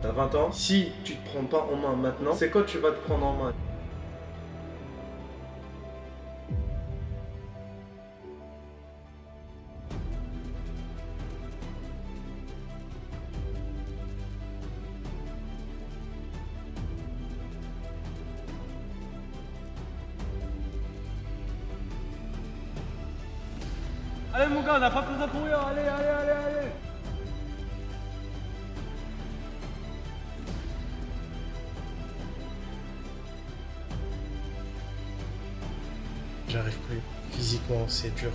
T'as 20 ans. Si tu te prends pas en main maintenant, c'est quand tu vas te prendre en main? Allez mon gars, on n'a pas besoin de courir, allez. J'arrive plus. Physiquement, c'est dur.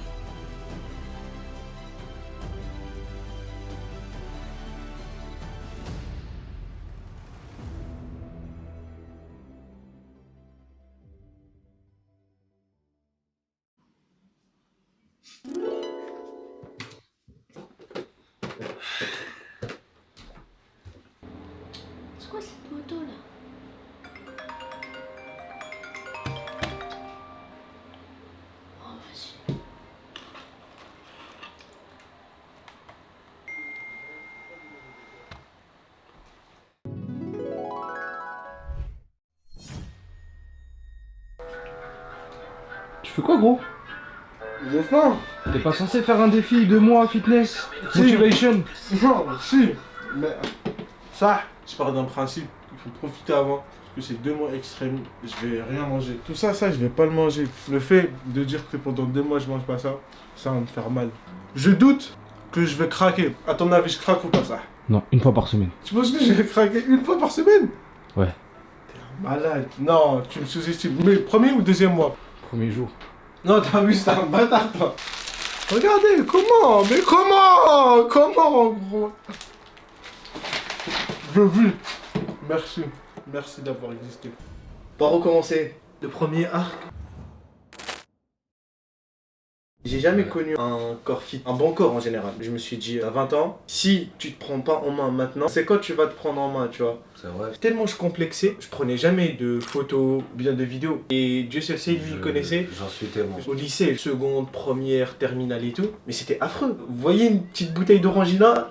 C'est quoi cette moto là? Oh vas-y. Tu fais quoi gros? J'ai faim. T'es pas censé faire un défi 2 mois fitness, motivation? Non, si. Mais ça, je pars d'un principe. Il faut profiter avant. Parce que c'est 2 mois extrêmes. Je vais rien manger. Tout ça, je vais pas le manger. Le fait de dire que pendant 2 mois je mange pas ça, ça va me faire mal. Je doute que je vais craquer. À ton avis, je craque ou pas ça? Non, 1 fois par semaine. Tu penses que je vais craquer 1 fois par semaine? Ouais. T'es un malade. Non, tu me sous-estimes. Mais premier ou deuxième mois? Premier jour. Non, t'as vu, c'est un bâtard, toi. Regardez, comment? Mais comment? Comment, gros? Je vis. Merci. Merci d'avoir existé. Par recommencer. Le premier arc. J'ai jamais connu un corps fit, un bon corps en général. Je me suis dit, à 20 ans, si tu te prends pas en main maintenant, c'est quand tu vas te prendre en main, tu vois. C'est vrai. Tellement je complexais, je prenais jamais de photos, bien de vidéos. Et Dieu seul sait, lui, il connaissait. J'en suis témoin. Au lycée, seconde, première, terminale et tout, mais c'était affreux. Vous voyez une petite bouteille d'orangina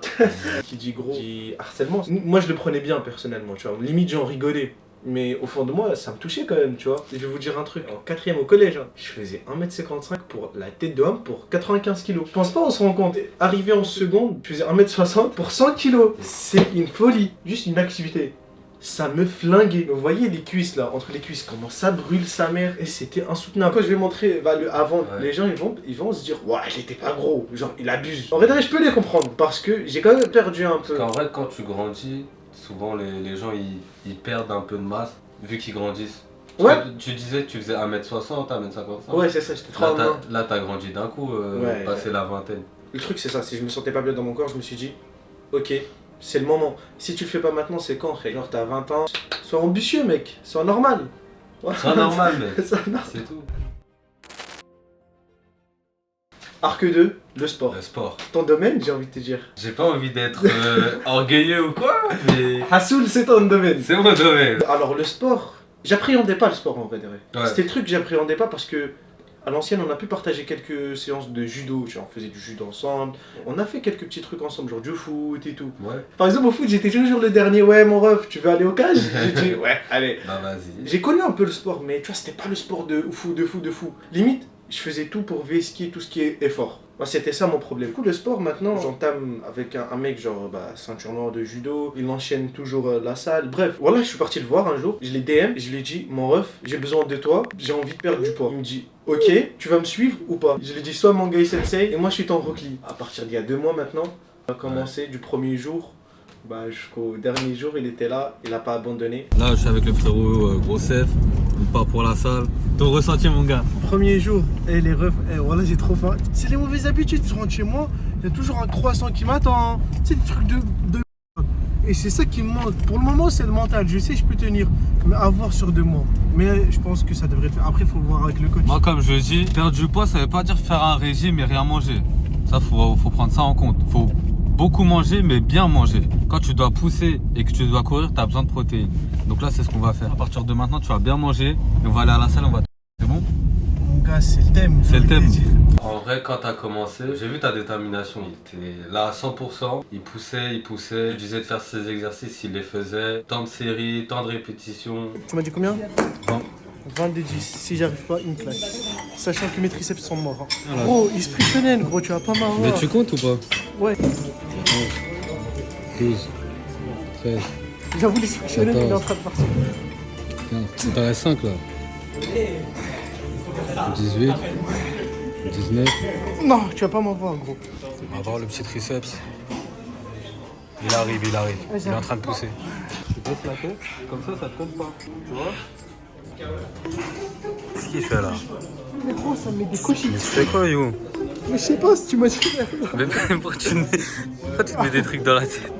qui dit gros, qui harcèlement. Moi je le prenais bien personnellement, tu vois. Limite j'en rigolais. Mais au fond de moi, ça me touchait quand même, tu vois. Et je vais vous dire un truc, en 4ème au collège, hein, je faisais 1m55 pour la tête de homme pour 95 kg. Je pense pas, on se rend compte. Arrivé en seconde, je faisais 1m60 pour 100 kg. C'est une folie, juste une activité. Ça me flinguait. Vous voyez les cuisses là, entre les cuisses, comment ça brûle sa mère. Et c'était insoutenable. Quand je vais montrer le avant, Ouais. les gens ils vont se dire, ouais, il était pas gros. Genre, il abuse. En vrai, je peux les comprendre. Parce que j'ai quand même perdu un peu. Parce qu'en vrai, quand tu grandis, souvent les gens ils perdent un peu de masse vu qu'ils grandissent. Ouais. Tu disais que tu faisais 1m60, 1m55. Ouais, c'est ça, j'étais trop en main. Là, t'as grandi d'un coup, Ouais. passé la vingtaine. Le truc, c'est ça. Si je me sentais pas bien dans mon corps, je me suis dit, ok, c'est le moment. Si tu le fais pas maintenant, c'est quand, frère? Genre, t'as 20 ans. Sois ambitieux, mec. Sois normal. C'est normal, mec. Sois normal. C'est tout. Arc 2, le sport. Le sport. Ton domaine, j'ai envie de te dire. J'ai pas envie d'être orgueilleux ou quoi, mais Hassoul, c'est ton domaine. c'est mon domaine. Alors, le sport, j'appréhendais pas le sport en vrai de vrai. Ouais. C'était le truc que j'appréhendais pas parce que à l'ancienne, on a pu partager quelques séances de judo. Genre, on faisait du judo ensemble. On a fait quelques petits trucs ensemble, genre du foot et tout. Ouais. Par exemple, au foot, j'étais toujours le dernier. Ouais, mon ref, tu veux aller au cage? J'ai dit, ouais, allez. Bah vas-y. J'ai connu un peu le sport, mais tu vois, c'était pas le sport de fou. Limite, je faisais tout pour vesquer tout ce qui est effort. Moi, c'était ça mon problème. Du coup, le sport, maintenant, j'entame avec un mec, genre, ceinture noire de judo. Il enchaîne toujours la salle. Bref, voilà, je suis parti le voir un jour. Je l'ai DM, je lui ai dit, mon ref, j'ai besoin de toi. J'ai envie de perdre du poids. Il me dit, ok, tu vas me suivre ou pas? Je lui ai dit, soit mon gars sensei, et moi, je suis ton Rockly. À partir d'il y a 2 mois maintenant, on a commencé du premier jour. Jusqu'au dernier jour, il était là, il a pas abandonné. Là, je suis avec le frérot Grossef, on part pour la salle. Ton ressenti, mon gars? Premier jour, et les refs, voilà, j'ai trop faim. C'est les mauvaises habitudes, je rentre chez moi, il y a toujours un croissant qui m'attend. C'est des trucs de. Et c'est ça qui me manque. Pour le moment, c'est le mental. Je sais, je peux tenir, mais à voir sur 2 mois. Mais je pense que ça devrait faire. Après, il faut voir avec le coach. Moi, comme je dis, perdre du poids, ça veut pas dire faire un régime et rien manger. Ça, faut prendre ça en compte. Faut beaucoup manger, mais bien manger. Quand tu dois pousser et que tu dois courir, tu as besoin de protéines. Donc là, c'est ce qu'on va faire. À partir de maintenant, tu vas bien manger et on va aller à la salle, on va. C'est bon? Mon gars, c'est le thème. C'est le thème. En vrai, quand t'as commencé, j'ai vu ta détermination. Il était là à 100%. Il poussait. Tu disais de faire ses exercices, il les faisait. Tant de séries, tant de répétitions. Tu m'as dit combien? 20. 20 des 10. Si j'arrive pas, il me claque. Sachant que mes triceps sont morts. Hein. Gros, esprit shonen, gros, tu vas pas m'avoir. Mais tu comptes ou pas? Ouais. 12, 13, J'avoue, l'esprit shonen, il est en train de partir. 15. Il t'en reste 5 là. 18, 19. Non, tu vas pas m'avoir, gros. On va voir le petit triceps. Il arrive. Il est en train de pousser. Tu baisses la tête, comme ça te tombe pas. Tu vois? Qu'est-ce qu'il fait là? Mais gros, ça me met des cochines. Mais tu fais quoi, Yo? Mais je sais pas si tu m'as dit. Mais pourquoi tu te mets des trucs dans la tête?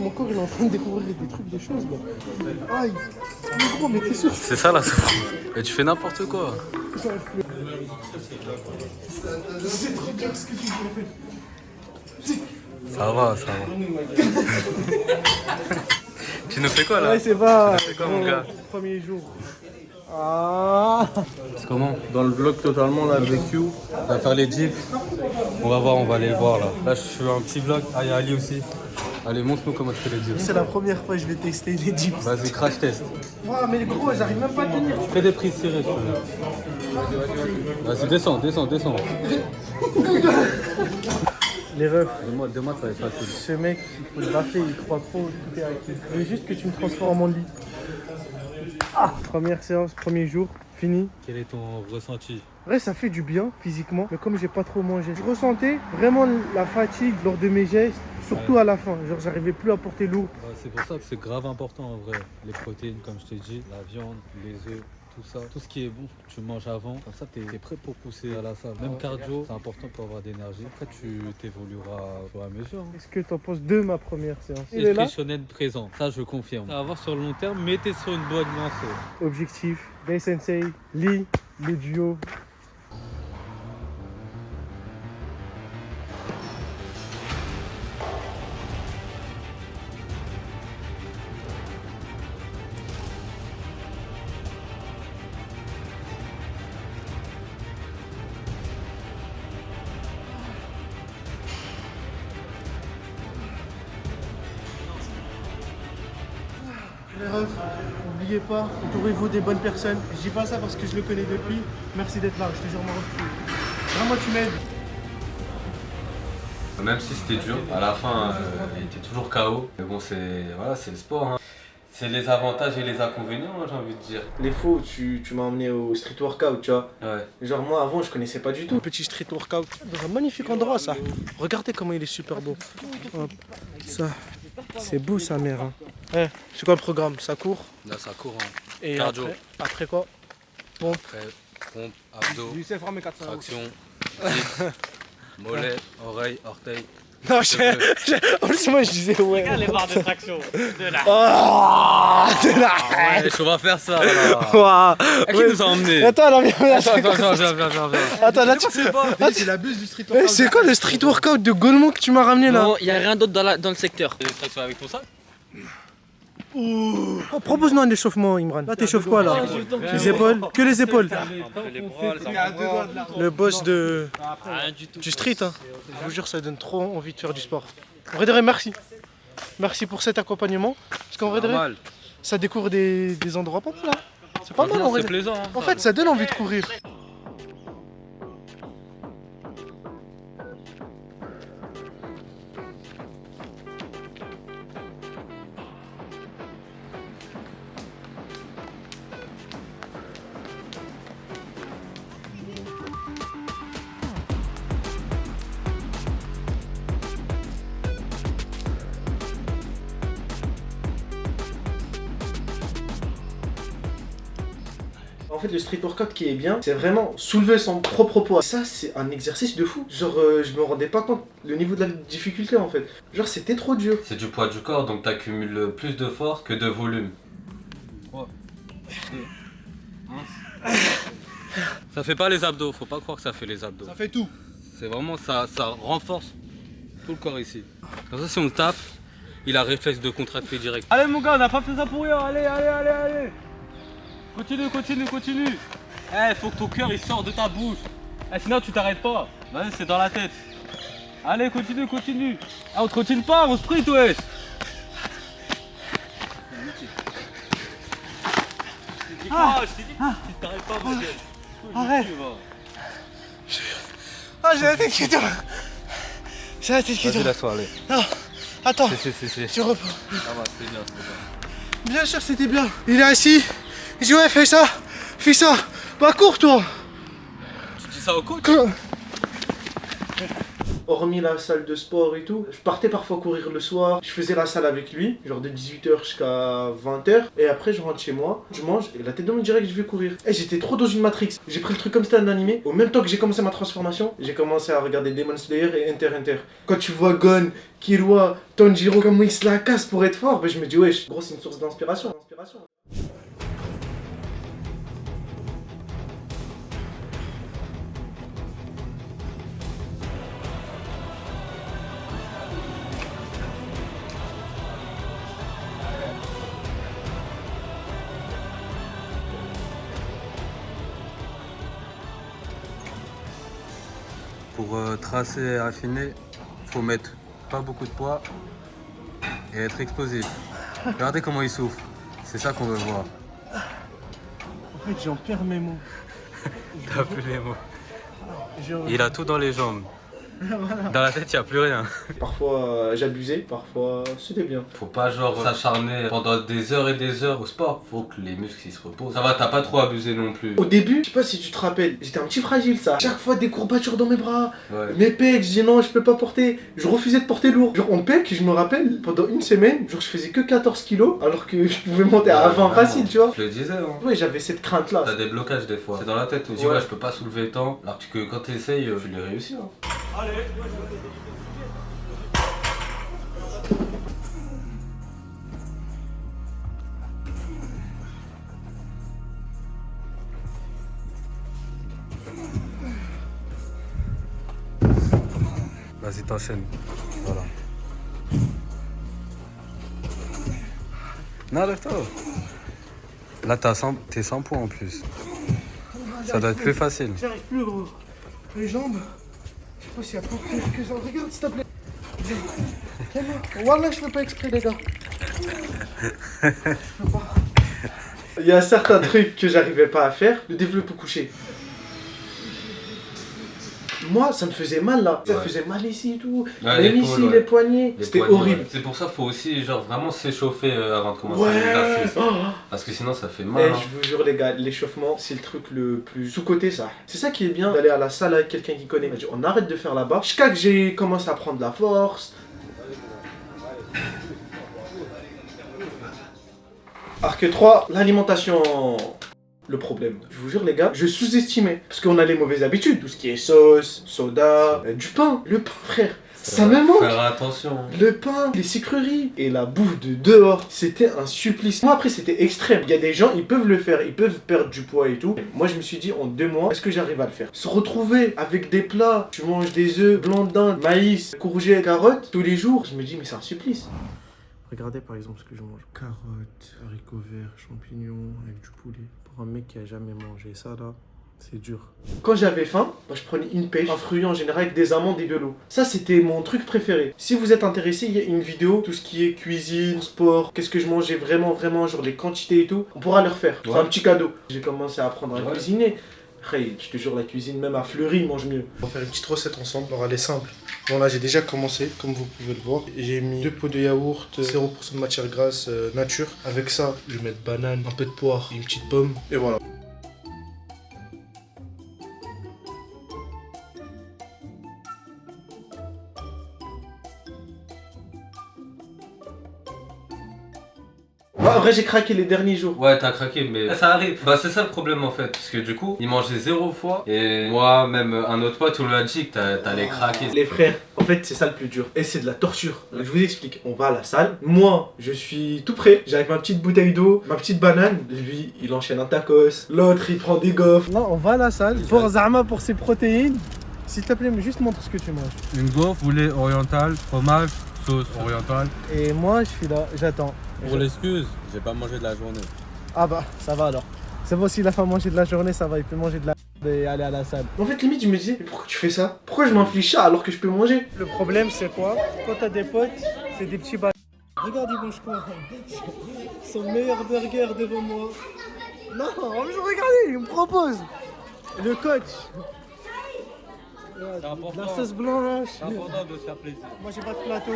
Mon corps, il est en train de découvrir des trucs, des choses, là. Aïe. Mais gros, mais t'es sûr? C'est ça la souffrance. Mais tu fais n'importe quoi. C'est trop dur ce que tu fais. Ça va. Tu nous fais quoi là? Ouais, c'est pas. Tu nous fais quoi, mon gars? Premier jour. Ah. C'est comment? Dans le vlog totalement, là, avec you. On va faire les dips. On va voir, on va aller le voir là. Là, je fais un petit vlog. Ah, il y a Ali aussi. Allez, montre-nous comment tu fais les dips. C'est la première fois que je vais tester les dips. Vas-y, crash test. Ouah, mais gros, j'arrive même pas à tenir. Fais des prises serrées. Vas-y, descends. Les refs, Demain, ça va être facile. ce mec, il faut le baffer, il croit trop, tout est acquis. Je veux juste que tu me transformes en lit. Ah, première séance, premier jour, fini. Quel est ton ressenti? Ouais, ça fait du bien physiquement, mais comme j'ai pas trop mangé, je ressentais vraiment la fatigue lors de mes gestes, surtout à la fin. Genre, j'arrivais plus à porter lourd. Ouais, c'est pour ça que c'est grave important en vrai. Les protéines, comme je t'ai dit, la viande, les œufs, tout ça. Tout ce qui est bon, tu manges avant. Comme ça, t'es prêt pour pousser à la salle. Même cardio, c'est important pour avoir d'énergie. Après, tu t'évolueras au fur et à mesure. Hein. Qu'est-ce que t'en penses de ma première séance? Il est là. Esprit shonen présent, ça je confirme. Ça va voir sur le long terme, mais t'es sur une bonne lancée. Objectif, Dai Sensei, Lee, le duo. Les refs, n'oubliez pas, entourez-vous des bonnes personnes. Je dis pas ça parce que je le connais depuis. Merci d'être là, je te jure, mon ref. Vraiment, tu m'aides. Même si c'était dur, à la fin, il était toujours KO. Mais bon, c'est le sport. Hein. C'est les avantages et les inconvénients, hein, j'ai envie de dire. Les faux, tu m'as emmené au street workout, tu vois. Ouais. Genre moi avant je connaissais pas du tout. Petit street workout. Dans un magnifique endroit ça. Regardez comment il est super beau. Hop. Ça, c'est beau sa mère. Hein. C'est quoi le programme? Ça court. Là, ça court. Hein. Et Cardio. après quoi? Pompe. Après, pompe, abdos, Youssef, rends mes 400 euros. traction, dips, mollet, oreille, orteil. Non, en plus moi je disais ouais. Regarde les barres de traction. De là. Ah, de là. Ouais, on va faire ça là. Ouah. Qui nous a emmenés? Attends, là, viens. Attends, Attends, là, tu C'est la buse du street workout. C'est quoi le street workout de Gaulmont que tu m'as ramené là? Non, il n'y a rien d'autre dans le secteur. Traction avec ton sac? Oh, propose-nous un échauffement, Imran. Là, t'échauffes quoi là? Les épaules? Que les épaules? Le boss de... du street, hein. Je vous jure, ça donne trop envie de faire du sport. En vrai de vrai, merci. Merci pour cet accompagnement. Parce qu'en vrai de vrai, ça découvre des endroits pas mal. Hein. C'est pas mal en vrai. C'est plaisant. Hein, En fait, ça donne envie de courir. En fait, le street workout qui est bien, c'est vraiment soulever son propre poids. Ça, c'est un exercice de fou. Genre, je me rendais pas compte le niveau de la difficulté en fait. Genre, c'était trop dur. C'est du poids du corps, donc t'accumules plus de force que de volume. Ça fait pas les abdos, faut pas croire que ça fait les abdos. Ça fait tout. C'est vraiment ça renforce tout le corps ici. Comme ça, si on le tape, il a réflexe de contracter direct. Allez mon gars, on n'a pas fait ça pour rien, allez. Continue. Eh, faut que ton cœur il sorte de ta bouche. Ah, sinon tu t'arrêtes pas. Vas-y, c'est dans la tête. Allez, continue, continue. Ah, on te continue pas, on sprint, wesh. Je t'ai dit, tu t'arrêtes pas, mon gars. Arrête. Ah, j'ai la tête qui tourne. J'ai la tête qui Vas-y, tourne. laisse-toi aller. Non, attends, Si. tu reprends. Ça va, c'est bien, c'est bien. Bien sûr, c'était bien. Il est assis. Il dit ouais, fais ça. Fais ça. Bah, cours, toi. Tu dis ça au coach? Hormis la salle de sport et tout, je partais parfois courir le soir. Je faisais la salle avec lui, genre de 18h jusqu'à 20h. Et après, je rentre chez moi, je mange et la tête dans mon direct, je vais courir. Et j'étais trop dans une matrix. J'ai pris le truc comme c'était un animé. Au même temps que j'ai commencé ma transformation, j'ai commencé à regarder Demon Slayer et Hunter. Quand tu vois Gon, Killua, Tanjiro, comment ils se la cassent pour être fort, ben je me dis, wesh, gros, c'est une source d'inspiration. Pour tracer et affiner, faut mettre pas beaucoup de poids et être explosif. Regardez comment il souffle. C'est ça qu'on veut voir. En fait, j'en perds mes mots. T'as plus les mots. Il a tout dans les jambes. Dans la tête, il n'y a plus rien. Parfois, j'abusais, parfois, c'était bien. Faut pas genre s'acharner pendant des heures et des heures au sport. Faut que les muscles ils se reposent. Ça va, t'as pas trop abusé non plus. Au début, je sais pas si tu te rappelles, j'étais un petit fragile ça. Chaque fois des courbatures dans mes bras, Ouais. mes pecs, je disais non, je peux pas porter. Je refusais de porter lourd. Genre en pec, je me rappelle, pendant une semaine, genre je faisais que 14 kilos alors que je pouvais monter à 20 Vraiment. facile, tu vois. Je le disais, hein. Ouais, j'avais cette crainte là. T'as des blocages des fois. C'est dans la tête, tu te dis Ouais. ouais, je peux pas soulever tant. Alors que quand t'essayes, tu les réussis. Hein. Vas-y, t'enchaînes. Voilà. Non, lève-toi. Là, t'es 100 points en plus. Ça doit être plus facile. J'arrive plus, gros. Les jambes. Je sais pas s'il y a pas pire que ça. Regarde, s'il te plaît. Tiens-moi. Wallah, je fais pas exprès, les gars. Il y a certains trucs que j'arrivais pas à faire, le développé couché. Moi, ça me faisait mal là. Ça Ouais. faisait mal ici et tout. Ouais, Même l'épaule, ici, ouais. les poignets. Les C'était poignets, horrible. ouais. C'est pour ça qu'il faut aussi genre vraiment s'échauffer avant de commencer Ouais. l'exercice. Oh. Parce que sinon ça fait Eh, mal. Hein. je vous jure les gars, l'échauffement c'est le truc le plus sous-côté ça. C'est ça qui est bien d'aller à la salle avec quelqu'un qui connaît. On arrête de faire là-bas. Jusqu'à que j'ai commencé à prendre la force. Arc 3, l'alimentation. Le problème, je vous jure les gars, je sous-estimais. Parce qu'on a les mauvaises habitudes, tout ce qui est sauce, soda, du pain. Le pain frère, ça me manque. Faire attention. Le pain, les sucreries et la bouffe de dehors, c'était un supplice. Moi après c'était extrême. Il y a des gens, ils peuvent le faire, ils peuvent perdre du poids et tout. Moi je me suis dit en 2 mois, est-ce que j'arrive à le faire? Se retrouver avec des plats, tu manges des œufs, blanc de dinde, maïs, courgettes, carottes, tous les jours, je me dis mais c'est un supplice. Regardez par exemple ce que je mange. Carottes, haricots verts, champignons avec du poulet. Pour un mec qui a jamais mangé ça là, c'est dur. Quand j'avais faim, je prenais une pêche, un fruit en général avec des amandes et de l'eau. Ça c'était mon truc préféré. Si vous êtes intéressé, il y a une vidéo, tout ce qui est cuisine, sport, qu'est-ce que je mangeais vraiment, genre les quantités et tout. On pourra le refaire. C'est Ouais. un petit cadeau. J'ai commencé à apprendre à Ouais. cuisiner. Hey, je te jure, la cuisine, même à Fleury, ils mangent mieux. On va faire une petite recette ensemble. Alors, elle est simple. Bon, là, j'ai déjà commencé, comme vous pouvez le voir. J'ai mis 2 pots de yaourt, 0% de matière grasse nature. Avec ça, je vais mettre banane, un peu de poire, une petite pomme. Et voilà. Ouais, en vrai, j'ai craqué les derniers jours. Ouais, t'as craqué, mais ça arrive. Bah, c'est ça le problème en fait. Parce que du coup, il mangeait 0 fois. Et moi, même un autre pote, on lui a dit que t'allais craquer. Les frères, en fait, c'est ça le plus dur. Et c'est de la torture. Je vous explique. On va à la salle. Moi, je suis tout prêt. J'ai avec ma petite bouteille d'eau, ma petite banane. Lui, il enchaîne un tacos. L'autre, il prend des gaufres. Là, on va à la salle. Pour Zama, pour ses protéines. S'il te plaît, mais juste montre ce que tu manges. Une gaufre, poulet oriental, fromage, sauce orientale. Et moi, je suis là, j'attends. Pour l'excuse, j'ai pas mangé de la journée. Ah bah, ça va alors. C'est bon, s'il a pas mangé de la journée, ça va, il peut manger de la d'aller à la salle. En fait, limite, je me disais, mais pourquoi tu fais ça? Pourquoi je m'inflige ça alors que je peux manger? Le problème, c'est quoi? Quand t'as des potes, c'est des petits bâtards. Regarde, ils mangent quoi? Son meilleur burger devant moi. Non, regardez, il me propose. Le coach. La sauce blanche. C'est important de se faire plaisir. Moi, j'ai pas de plateau.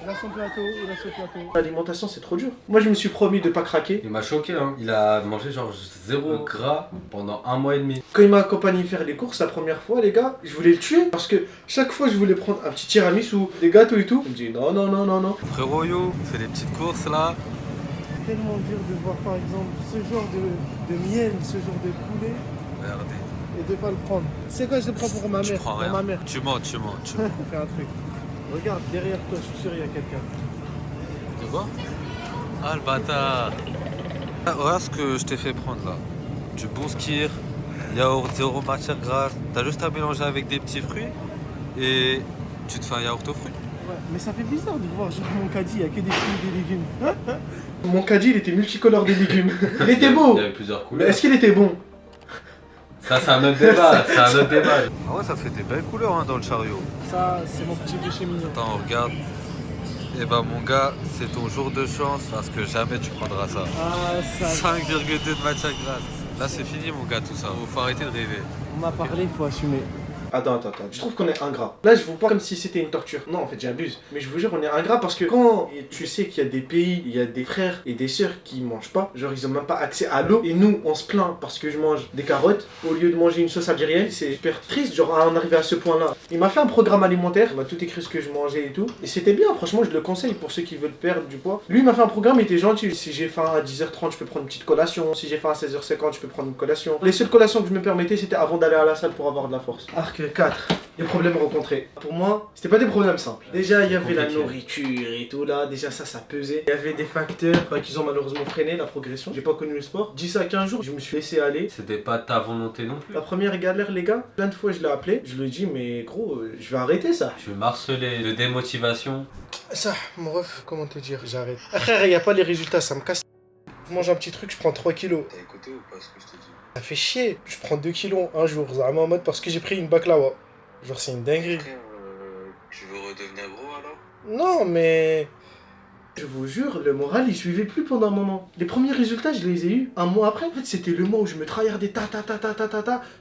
Il a son plateau, il a son plateau. L'alimentation, c'est trop dur. Moi, je me suis promis de pas craquer. Il m'a choqué, hein. Il a mangé genre 0 gras pendant 1 mois et demi. Quand il m'a accompagné faire les courses la première fois, les gars, je voulais le tuer. Parce que chaque fois, je voulais prendre un petit tiramisu ou des gâteaux et tout. Il me dit non, non, non, non, non. Frérot Yo, on fait des petites courses là. C'est tellement dur de voir, par exemple, ce genre de miel, ce genre de poulet, Regardez. et de pas le prendre. C'est quoi, je le prends pour ma Tu mère. prends Pour rien. ma mère. Tu mens. Fais un truc. Regarde, derrière toi, je suis sûr, il y a quelqu'un. Tu vois? Ah le bâtard. Regarde ce que je t'ai fait prendre là. Du bon skir, yaourt, 0 matière grasse. T'as juste à mélanger avec des petits fruits et tu te fais un yaourt aux fruits. Ouais, mais ça fait bizarre de voir, genre, mon caddie, il y a que des fruits et des légumes. Mon caddie, il était multicolore des légumes. Il était beau. Il y avait plusieurs Mais couleurs. est-ce qu'il était bon? Ça, c'est un autre débat. C'est un autre débat. Ah ouais, ça fait des belles couleurs hein, dans le chariot. Ça, c'est mon petit péché mignon. Attends, on regarde. Eh ben mon gars, c'est ton jour de chance parce que jamais tu prendras ça. Ah, ça. 5,2 de matière grasse. Là c'est fini mon gars tout ça. Faut arrêter de rêver. On m'a parlé, il faut assumer. Attends. Je trouve qu'on est ingrat. Là, je vous parle comme si c'était une torture. Non, en fait, j'abuse. Mais je vous jure, on est ingrat parce que quand tu sais qu'il y a des pays, il y a des frères et des sœurs qui mangent pas, genre ils ont même pas accès à l'eau. Et nous, on se plaint parce que je mange des carottes au lieu de manger une sauce algérienne. C'est super triste, genre à en arriver à ce point-là. Il m'a fait un programme alimentaire, il m'a tout écrit ce que je mangeais et tout. Et c'était bien, franchement, je le conseille pour ceux qui veulent perdre du poids. Lui, il m'a fait un programme, il était gentil. Si j'ai faim à 10h30, je peux prendre une petite collation. Si j'ai faim à 16h50, je peux prendre une collation. Les seules collations que je me permettais, c'était avant d'aller à la salle pour avoir de la force. Arc 4. Les problèmes rencontrés. Pour moi, c'était pas des problèmes simples. Déjà, il y avait la Compliqué. nourriture et tout là. Déjà, ça pesait. Il y avait des facteurs qui ont malheureusement freiné la progression. J'ai pas connu le sport. 10 à 15 jours, je me suis laissé aller. C'était pas ta volonté non plus. La première galère, les gars, plein de fois je l'ai appelé. Je lui ai dit, mais gros, je vais arrêter ça. Tu marcelais de démotivation. Ça, mon ref, comment te dire, j'arrête. Frère, il y a pas les résultats, ça me casse. Je mange un petit truc, je prends 3 kilos. T'as écouté ou pas ce que je t'ai dit? Ça fait chier. Je prends 2 kilos un jour, vraiment en mode parce que j'ai pris une baklawa. Genre, c'est une dinguerie. Tu veux redevenir gros alors? Non, mais... Je vous jure, le moral, il suivait plus pendant un moment. Les premiers résultats, je les ai eus un mois après. En fait, c'était le mois où je me tryhardais ta.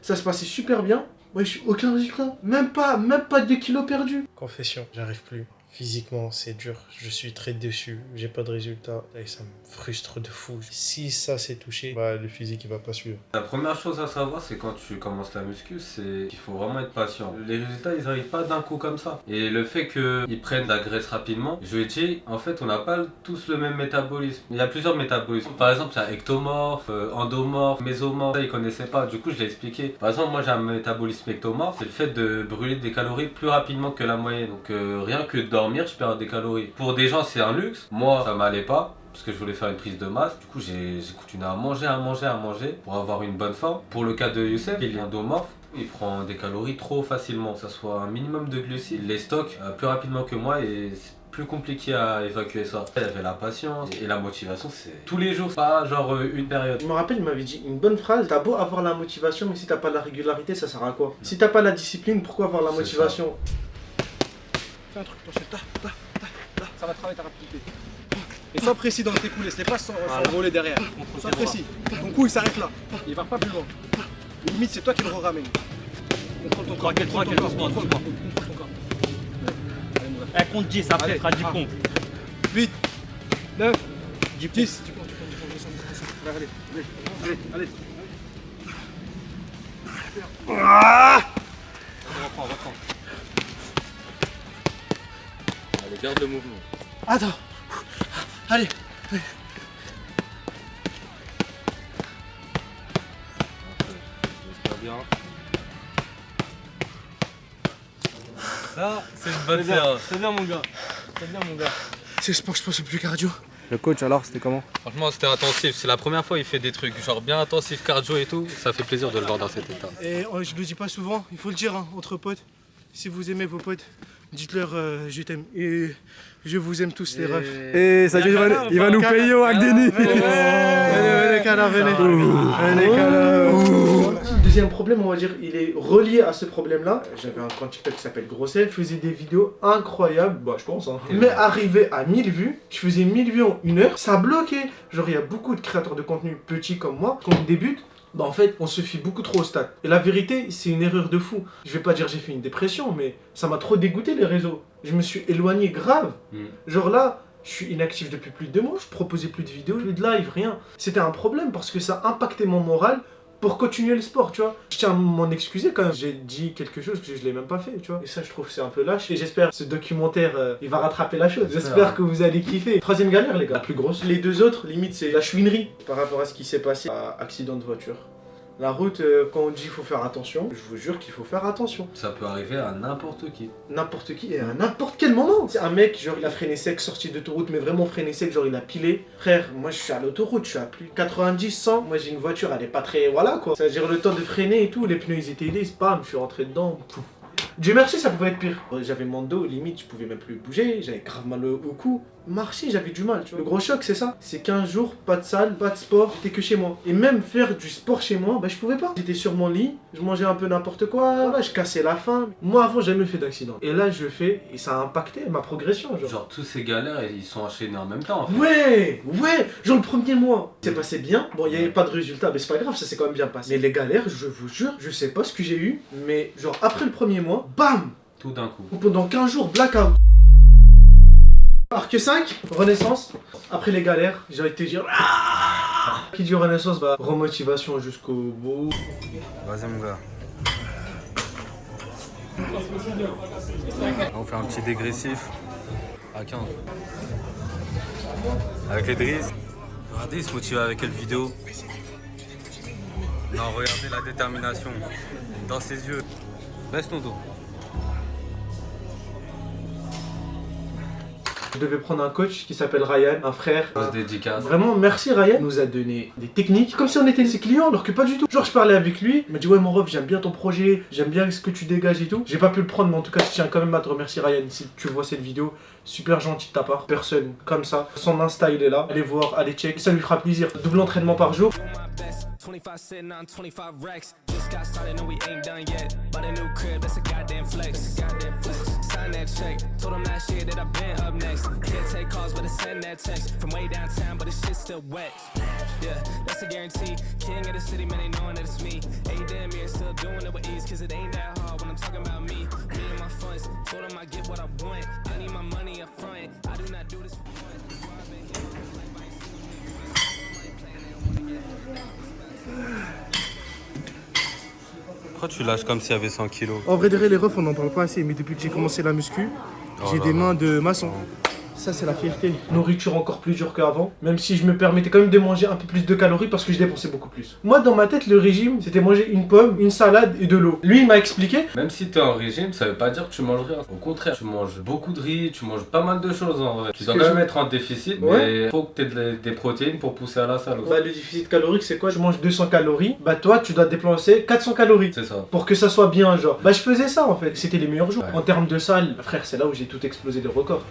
Ça se passait super bien. Moi, je suis aucun résultat. Même pas 2 kilos perdus. Confession, j'arrive plus. Physiquement, c'est dur. Je suis très déçu. J'ai pas de résultat. Et ça me frustre de fou. Si ça s'est touché, bah, le physique, il va pas suivre. La première chose à savoir, c'est quand tu commences la muscu, c'est qu'il faut vraiment être patient. Les résultats, ils arrivent pas d'un coup comme ça. Et le fait qu'ils prennent de la graisse rapidement, je lui ai dit, en fait, on n'a pas tous le même métabolisme. Il y a plusieurs métabolismes. Par exemple, il y a ectomorphe, endomorphe, mésomorphe. Ça, ils connaissaient pas. Du coup, je l'ai expliqué. Par exemple, moi, j'ai un métabolisme ectomorphe. C'est le fait de brûler des calories plus rapidement que la moyenne. Donc, rien que dormir, je perds des calories. Pour des gens, c'est un luxe. Moi, ça m'allait pas. Parce que je voulais faire une prise de masse. Du coup, j'ai continué à manger pour avoir une bonne forme. Pour le cas de Youssef, il est endomorphe. Il prend des calories trop facilement. Que ce soit un minimum de glucides. Il les stocke plus rapidement que moi et c'est plus compliqué à évacuer ça. Il avait la patience et la motivation, c'est tous les jours, pas genre une période. Je me rappelle, il m'avait dit une bonne phrase. T'as beau avoir la motivation, mais si t'as pas la régularité, ça sert à quoi? Si t'as pas la discipline, pourquoi avoir la C'est motivation? Fais un truc, ton chef. Ça va travailler ta rapidité. Et sois précis dans tes coups, laisse-les pas s'envoler derrière. Sois précis. Ton coup il s'arrête là. Il va pas plus loin. Limite c'est toi qui le ramène. Contrôle ton corps. Contrôle ton corps. Eh, compte 10, après, tu feras 10 pompes. 8, 9, 10. Allez. Reprends. Allez, garde le mouvement. Attends. Allez. J'espère bien. Ça, c'est une bonne séance. C'est bien, mon gars. Je pense que plus cardio. Le coach alors, c'était comment? Franchement, c'était intensif. C'est la première fois qu'il fait des trucs genre bien intensif, cardio et tout. Ça fait plaisir de le voir dans cet état. Et je le dis pas souvent, il faut le dire entre potes. Si vous aimez vos potes, dites-leur je t'aime. Et je vous aime tous les refs. Et ça il va nous payer au Agdeni. Venez, Kala, venez. Venez, Kala. deuxième problème, on va dire, il est relié à ce problème-là. J'avais un compte TikTok qui s'appelle Grossel. Je faisais des vidéos incroyables, bah je pense, hein. Mais arrivé à 1000 vues, je faisais 1000 vues en 1 heure, ça bloquait. Genre, il y a beaucoup de créateurs de contenu petits comme moi, quand on débute, bah en fait, on se fie beaucoup trop au stade. Et la vérité, c'est une erreur de fou. Je vais pas dire j'ai fait une dépression, mais ça m'a trop dégoûté les réseaux. Je me suis éloigné grave. Genre là, je suis inactif depuis plus de 2 mois, je proposais plus de vidéos, plus de live, rien. C'était un problème parce que ça impactait mon moral pour continuer le sport, tu vois. Je tiens à m'en excuser quand j'ai dit quelque chose que je l'ai même pas fait, tu vois. Et ça, je trouve que c'est un peu lâche. Et j'espère que ce documentaire, il va rattraper la chose. J'espère que vous allez kiffer. Troisième galère, les gars, la plus grosse. Les deux autres, limite, c'est la chouinerie par rapport à ce qui s'est passé à accident de voiture. La route, quand on dit qu'il faut faire attention, je vous jure qu'il faut faire attention. Ça peut arriver à n'importe qui. N'importe qui et à n'importe quel moment. C'est un mec, genre il a freiné sec, sorti d'autoroute, mais vraiment freiné sec, genre il a pilé. Frère, moi je suis à l'autoroute, je suis à plus 90, 100. Moi j'ai une voiture, elle est pas très. Voilà quoi. C'est-à-dire le temps de freiner et tout, les pneus ils étaient lisses, bam, je suis rentré dedans. Pouf. Dieu merci, ça pouvait être pire. J'avais mon dos, limite, je pouvais même plus bouger, j'avais grave mal au cou. Marcher, j'avais du mal, tu vois. Le gros choc, c'est ça. C'est 15 jours, pas de salle, pas de sport, j'étais que chez moi. Et même faire du sport chez moi, bah je pouvais pas. J'étais sur mon lit, je mangeais un peu n'importe quoi, voilà, je cassais la faim. Moi avant, j'ai jamais fait d'accident. Et là, je fais, et ça a impacté ma progression, genre. Genre, tous ces galères, ils sont enchaînés en même temps, en fait. Ouais, genre le premier mois, c'est passé bien. Bon, il n'y avait pas de résultat, mais c'est pas grave, ça s'est quand même bien passé. Mais les galères, je vous jure, je sais pas ce que j'ai eu, mais genre après le premier mois, bam! Tout d'un coup. Pendant 15 jours, blackout. Arc 5, renaissance. Après les galères, j'ai envie de te dire. Qui dit renaissance, bah remotivation jusqu'au bout. Vas-y mon gars. On fait un petit dégressif à 15. Avec les drills. Regardez, il se motive avec quelle vidéo? Non, regardez la détermination dans ses yeux. Baisse ton dos. Je devais prendre un coach qui s'appelle Ryan, un frère. Grosse dédicace. Vraiment, merci Ryan. Il nous a donné des techniques comme si on était ses clients, alors que pas du tout. Genre, je parlais avec lui, il m'a dit ouais, mon ref, j'aime bien ton projet, j'aime bien ce que tu dégages et tout. J'ai pas pu le prendre, mais en tout cas, je tiens quand même à te remercier, Ryan. Si tu vois cette vidéo, super gentil de ta part. Personne comme ça. Son Insta, il est là. Allez voir, allez check. Ça lui fera plaisir. Double entraînement par jour. 25 sitting on 25 racks. Just got started, no, we ain't done yet. Bought a new crib, that's a goddamn flex. Sign that check. Told him last year that I've been up next. Can't take calls, but I send that text. From way downtown, but the shit's still wet. Yeah, that's a guarantee. King of the city, man, they knowing that it's me. Hey, damn, you're still doing it with ease. Cause it ain't that hard when I'm talking about me. Me and my funds. Told him I get what I want. I need my money up front. I do not do this for fun. Pourquoi tu lâches comme s'il y avait 100 kilos? En vrai de vrai, les refs, on n'en parle pas assez, mais depuis que j'ai commencé la muscu, j'ai des mains de maçon. Ça, c'est la fierté. Nourriture encore plus dure qu'avant, même si je me permettais quand même de manger un peu plus de calories parce que je dépensais beaucoup plus. Moi, dans ma tête, le régime, c'était manger une pomme, une salade et de l'eau. Lui, il m'a expliqué. Même si t'es en régime, ça veut pas dire que tu manges rien. Au contraire, tu manges beaucoup de riz, tu manges pas mal de choses en vrai. Tu dois quand même être en déficit, mais faut que t'aies des protéines pour pousser à la salle. Bah, le déficit calorique, c'est quoi? Je mange 200 calories. Bah, toi, tu dois dépenser 400 calories. C'est ça. Pour que ça soit bien, genre. Bah, je faisais ça en fait. C'était les meilleurs jours. Ouais. En termes de salle, frère, c'est là où j'ai tout explosé les records.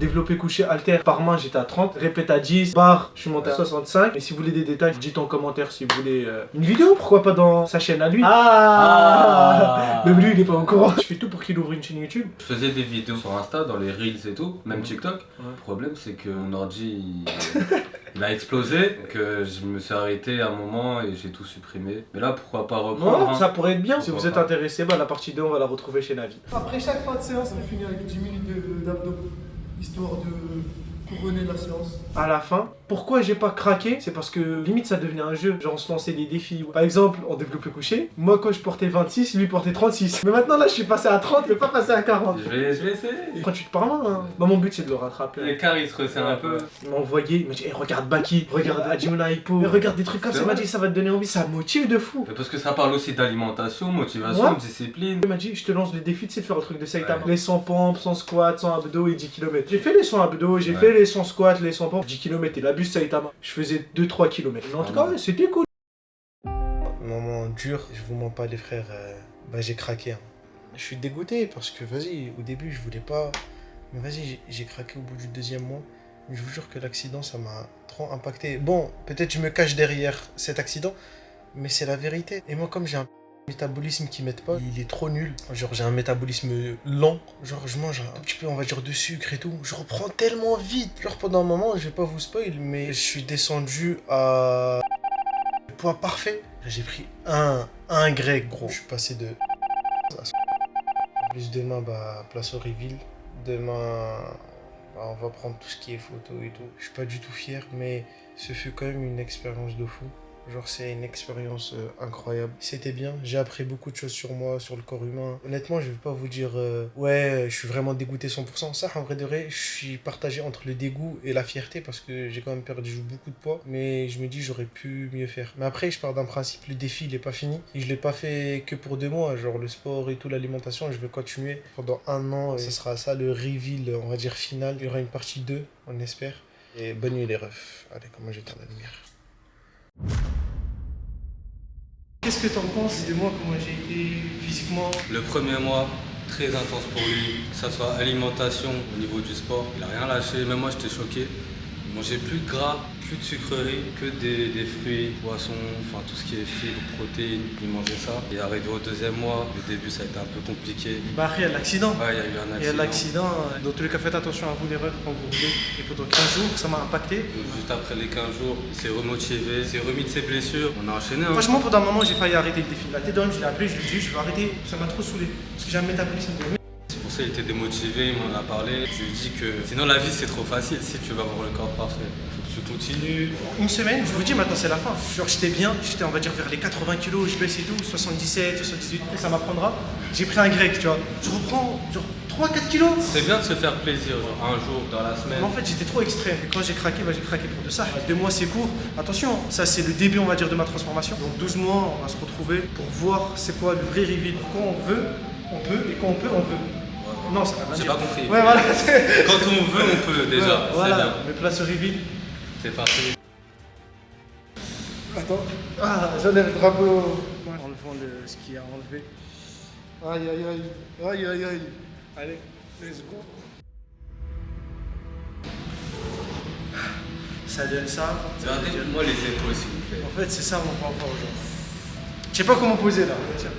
Développé couché halter par main, j'étais à 30. Répète à 10. Barre, je suis monté à 65. Et si vous voulez des détails, dites en commentaire si vous voulez une vidéo. Pourquoi pas dans sa chaîne à lui. Même lui, il est pas au courant. Je fais tout pour qu'il ouvre une chaîne YouTube. Je faisais des vidéos sur Insta, dans les Reels et tout, même TikTok. Le problème, c'est que mon ordi, il a explosé. Donc je me suis arrêté à un moment et j'ai tout supprimé. Mais là, pourquoi pas reprendre Non, ça pourrait être bien. Si Pourquoi vous êtes pas. intéressé, bah, la partie 2, on va la retrouver chez Navi. Après chaque fin de séance, on finit avec 10 minutes d'abdos, histoire de couronner la séance. À la fin, pourquoi j'ai pas craqué? C'est parce que limite ça devenait un jeu. Genre on se lançait des défis. Par exemple, en développé couché, moi quand je portais 26, lui portait 36. Mais maintenant là je suis passé à 30, je vais pas passer à 40. Je vais essayer. Quand tu te parles, hein. Bah, mon but c'est de le rattraper. L'écart il se resserre un peu. Il m'a envoyé, il m'a dit hey, regarde Baki, regarde Hajimuna Hippo, regarde des trucs comme ça. Il m'a dit ça va te donner envie, ça motive de fou. Mais parce que ça parle aussi d'alimentation, motivation, Ouais. discipline. Il m'a dit je te lance le défi de faire le truc de Saitama. Ouais. Les 100 pompes, 100 squats, 100 abdos et 10 km. J'ai fait les 100 abdos, j'ai Ouais. fait les 100 squats, les 100 pompes, 10 km et la bus Saitama. Je faisais 2-3 km. Mais en tout cas, ouais, c'était cool. Moment dur, je vous mens pas les frères, bah j'ai craqué. Hein. Je suis dégoûté parce que vas-y, au début je voulais pas, mais vas-y j'ai craqué au bout du 2e mois. Mais je vous jure que l'accident ça m'a trop impacté. Bon, peut-être je me cache derrière cet accident, mais c'est la vérité. Et moi comme j'ai un métabolisme qui m'aide pas, il est trop nul. Genre j'ai un métabolisme lent, genre je mange un petit peu on va dire de sucre et tout. Je reprends tellement vite. Genre pendant un moment, je vais pas vous spoil, mais je suis descendu à le poids parfait. J'ai pris un grec gros. Je suis passé de en plus demain bah place au reveal. Demain bah, on va prendre tout ce qui est photo et tout. Je suis pas du tout fier mais ce fut quand même une expérience de fou. Genre c'est une expérience incroyable. C'était bien, j'ai appris beaucoup de choses sur moi, sur le corps humain. Honnêtement, je vais pas vous dire ouais, je suis vraiment dégoûté 100%. Ça, en vrai de vrai, je suis partagé entre le dégoût et la fierté parce que j'ai quand même perdu beaucoup de poids. Mais je me dis j'aurais pu mieux faire. Mais après, je pars d'un principe, le défi il est pas fini. Et je l'ai pas fait que pour 2 mois. Genre le sport et tout, l'alimentation, je vais continuer pendant 1 an. Et ce sera ça le reveal, on va dire final. Il y aura une partie 2, on espère. Et bonne nuit les refs. Allez, comment j'éteins la lumière. Qu'est-ce que t'en penses de moi, comment j'ai été physiquement? Le premier mois, très intense pour lui, que ce soit alimentation au niveau du sport, il a rien lâché, même moi j'étais choqué. Il mangeait plus de gras, plus de sucreries, que des fruits, poissons, enfin tout ce qui est fibres, protéines, il mangeait ça. Et arrivé au 2e mois, le début ça a été un peu compliqué. Bah après, il y a l'accident. Ouais, il y a eu un Il y a accident. l'accident. Dans tous les cas, faites attention à vous, l'erreur, quand vous roulez. Et pendant 15 jours, ça m'a impacté. Donc, juste après les 15 jours, il s'est remotivé, il s'est remis de ses blessures, on a enchaîné. Hein. Franchement, pendant un moment, j'ai failli arrêter le défi. La tête d'homme, je l'ai appelé, je lui ai dit, je vais arrêter. Ça m'a trop saoulé. Parce que j'ai un métabolisme de merde. C'est pour ça qu'il était démotivé, il m'en a parlé. Je lui ai dit que sinon la vie c'est trop facile si tu veux avoir le corps parfait. Faut que tu continues. Une semaine, je vous dis, maintenant c'est la fin. Genre, j'étais bien, j'étais, on va dire, vers les 80 kilos, je baisse et tout, 77, 78, ça m'apprendra. J'ai pris un grec, tu vois. Je reprends, genre, 3-4 kilos. C'est bien de se faire plaisir, genre un jour dans la semaine. Mais en fait, j'étais trop extrême. Et quand j'ai craqué, bah, j'ai craqué pour de ça. 2 mois, c'est court. Attention, ça, c'est le début, on va dire, de ma transformation. Donc, 12 mois, on va se retrouver pour voir c'est quoi le vrai reveal. Quand on veut, on peut. Et quand on peut, on veut. Non, ça va pas J'ai dire. pas compris. Ouais, voilà. Quand on veut, on peut déjà. Ouais, C'est voilà, bien. mais place au reveal. C'est parti. Attends. Ah, j'enlève le drapeau. Enlevons ce qui a enlevé. Aïe, aïe, aïe. Aïe, aïe, aïe. Allez, let's go. Ça donne ça. Regardez-moi les épaules s'il vous plaît. En fait, c'est ça mon point fort aujourd'hui. Je sais pas comment poser là. Tiens.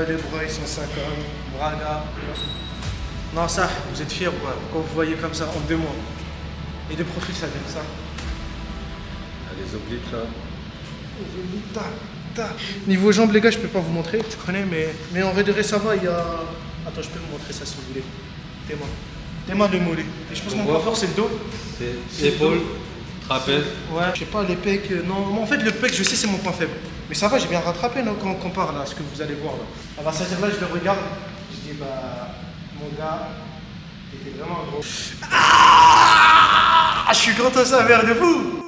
Les bras ils sont 50, braga. Non ça, vous êtes fiers ou pas? Quand vous voyez comme ça en 2 mois. Et de profil ça donne ça. Les obliques là. Niveau jambes les gars je peux pas vous montrer, tu connais mais en vrai de vrai ça va, il y a... Attends je peux vous montrer ça si vous voulez. Tes mains de mollet. Et je pense que mon point fort c'est le dos. C'est épaules, trapèze. Ouais, je sais pas, les pecs, non. En fait, le pec, je sais, c'est mon point faible. Mais ça va, j'ai bien rattrapé non, quand on compare là, ce que vous allez voir là. Ah bah, c'est-à-dire là, je le regarde, je dis, bah, mon gars, t'étais vraiment gros. Ah, je suis content, ça, merde de fou.